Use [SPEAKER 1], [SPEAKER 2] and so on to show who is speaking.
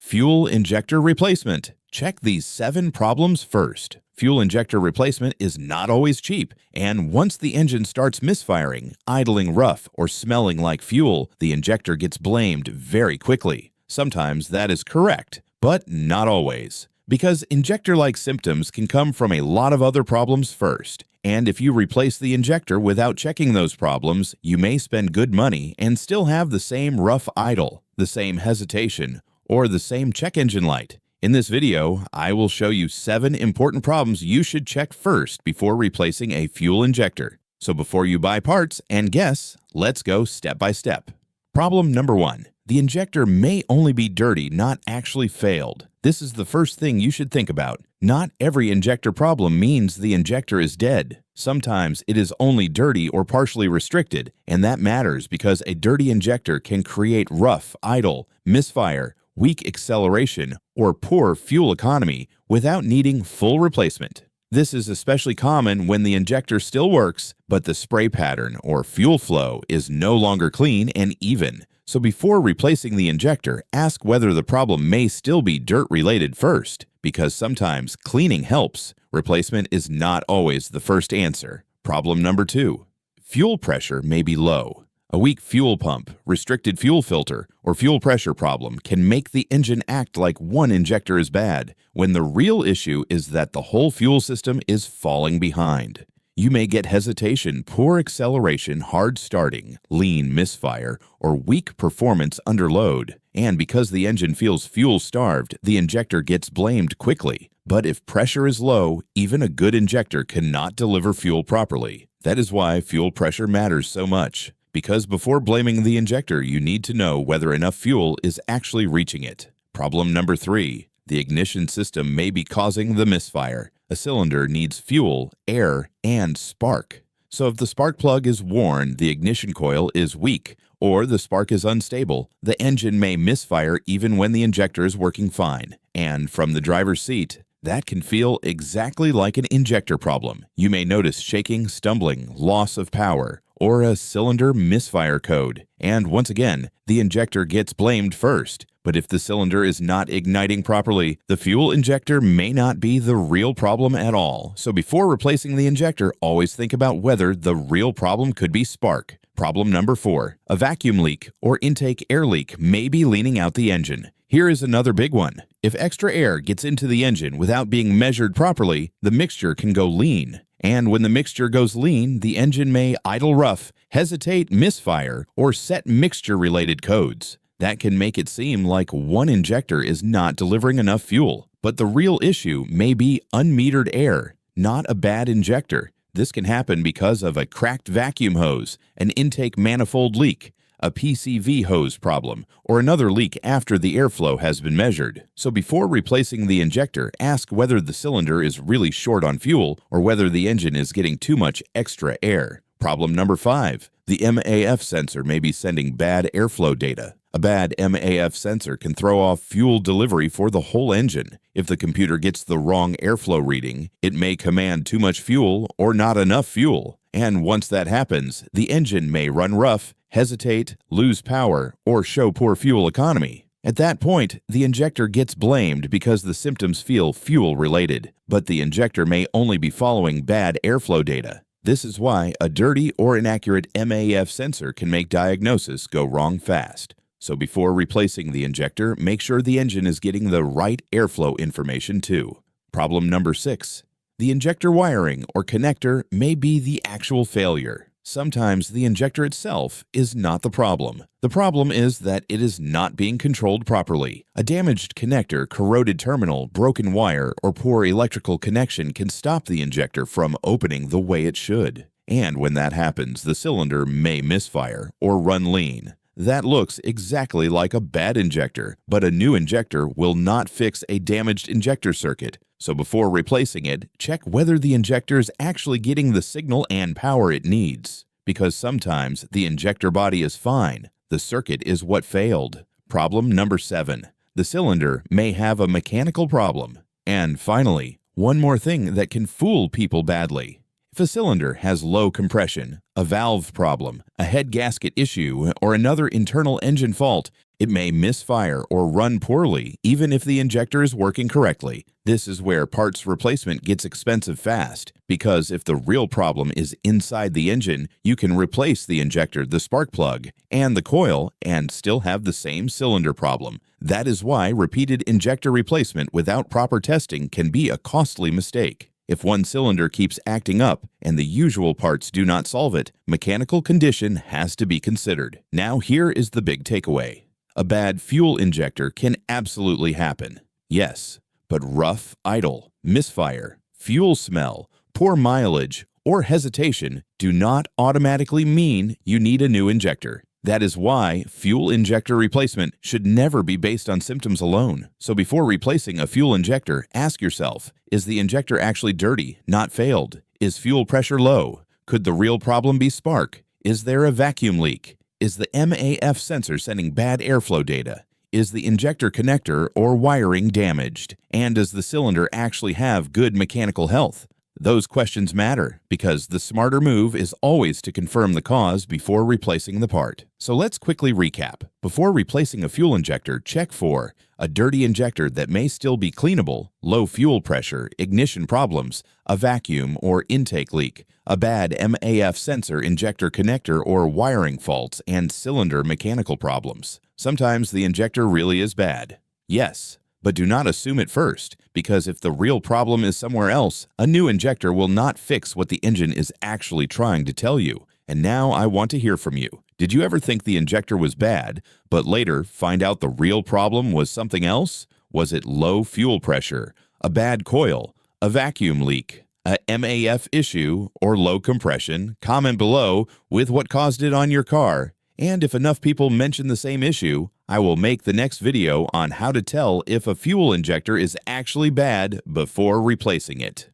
[SPEAKER 1] Fuel injector replacement. Check these 7 problems first. Fuel injector replacement is not always cheap, and once the engine starts misfiring, idling rough, or smelling like fuel, the injector gets blamed very quickly. Sometimes that is correct, but not always, because injector-like symptoms can come from a lot of other problems first. And if you replace the injector without checking those problems, you may spend good money and still have the same rough idle, the same hesitation, or the same check engine light. In this video, I will show you 7 important problems you should check first before replacing a fuel injector. So before you buy parts and guess, let's go step by step. Problem number 1. The injector may only be dirty, not actually failed. This is the first thing you should think about. Not every injector problem means the injector is dead. Sometimes it is only dirty or partially restricted, and that matters because a dirty injector can create rough, idle, misfire, weak acceleration, or poor fuel economy without needing full replacement. This is especially common when the injector still works, but the spray pattern or fuel flow is no longer clean and even. So before replacing the injector, ask whether the problem may still be dirt-related first, because sometimes cleaning helps. Replacement is not always the first answer. Problem number 2. Fuel pressure may be low. A weak fuel pump, restricted fuel filter, or fuel pressure problem can make the engine act like one injector is bad, when the real issue is that the whole fuel system is falling behind. You may get hesitation, poor acceleration, hard starting, lean misfire, or weak performance under load. And because the engine feels fuel-starved, the injector gets blamed quickly. But if pressure is low, even a good injector cannot deliver fuel properly. That is why fuel pressure matters so much. Because before blaming the injector, you need to know whether enough fuel is actually reaching it. Problem number 3. The ignition system may be causing the misfire. A cylinder needs fuel, air, and spark. So if the spark plug is worn, the ignition coil is weak, or the spark is unstable, the engine may misfire even when the injector is working fine. And from the driver's seat, that can feel exactly like an injector problem. You may notice shaking, stumbling, loss of power, or a cylinder misfire code. And once again, the injector gets blamed first. But if the cylinder is not igniting properly, the fuel injector may not be the real problem at all. So before replacing the injector, always think about whether the real problem could be spark. Problem number 4. A vacuum leak or intake air leak may be leaning out the engine. Here is another big one. If extra air gets into the engine without being measured properly, the mixture can go lean. And when the mixture goes lean, the engine may idle rough, hesitate, misfire, or set mixture-related codes. That can make it seem like one injector is not delivering enough fuel. But the real issue may be unmetered air, not a bad injector. This can happen because of a cracked vacuum hose, an intake manifold leak, a PCV hose problem, or another leak after the airflow has been measured. So before replacing the injector, ask whether the cylinder is really short on fuel or whether the engine is getting too much extra air. Problem number 5. The MAF sensor may be sending bad airflow data. A bad MAF sensor can throw off fuel delivery for the whole engine. If the computer gets the wrong airflow reading, it may command too much fuel or not enough fuel. And once that happens, the engine may run rough, hesitate, lose power, or show poor fuel economy. At that point, the injector gets blamed because the symptoms feel fuel-related, but the injector may only be following bad airflow data. This is why a dirty or inaccurate MAF sensor can make diagnosis go wrong fast. So before replacing the injector, make sure the engine is getting the right airflow information too. Problem number 6. The injector wiring or connector may be the actual failure. Sometimes the injector itself is not the problem. The problem is that it is not being controlled properly. A damaged connector, corroded terminal, broken wire, or poor electrical connection can stop the injector from opening the way it should. And when that happens, the cylinder may misfire or run lean. That looks exactly like a bad injector, but a new injector will not fix a damaged injector circuit. So before replacing it, check whether the injector is actually getting the signal and power it needs. Because sometimes the injector body is fine, the circuit is what failed. Problem number 7. The cylinder may have a mechanical problem. And finally, one more thing that can fool people badly. If a cylinder has low compression, a valve problem, a head gasket issue, or another internal engine fault, it may misfire or run poorly even if the injector is working correctly. This is where parts replacement gets expensive fast, because if the real problem is inside the engine, you can replace the injector, the spark plug, and the coil and still have the same cylinder problem. That is why repeated injector replacement without proper testing can be a costly mistake. If one cylinder keeps acting up and the usual parts do not solve it, mechanical condition has to be considered. Now here is the big takeaway. A bad fuel injector can absolutely happen. Yes, but rough idle, misfire, fuel smell, poor mileage, or hesitation do not automatically mean you need a new injector. That is why fuel injector replacement should never be based on symptoms alone. So before replacing a fuel injector, ask yourself, is the injector actually dirty, not failed? Is fuel pressure low? Could the real problem be spark? Is there a vacuum leak? Is the MAF sensor sending bad airflow data? Is the injector connector or wiring damaged? And does the cylinder actually have good mechanical health? Those questions matter because the smarter move is always to confirm the cause before replacing the part. So let's quickly recap. Before replacing a fuel injector, check for a dirty injector that may still be cleanable, low fuel pressure, ignition problems, a vacuum or intake leak, a bad MAF sensor injector connector or wiring faults, and cylinder mechanical problems. Sometimes the injector really is bad. Yes, but do not assume it first, because if the real problem is somewhere else, a new injector will not fix what the engine is actually trying to tell you. And now I want to hear from you. Did you ever think the injector was bad, but later find out the real problem was something else? Was it low fuel pressure, a bad coil, a vacuum leak, a MAF issue, or low compression? Comment below with what caused it on your car. And if enough people mention the same issue, I will make the next video on how to tell if a fuel injector is actually bad before replacing it.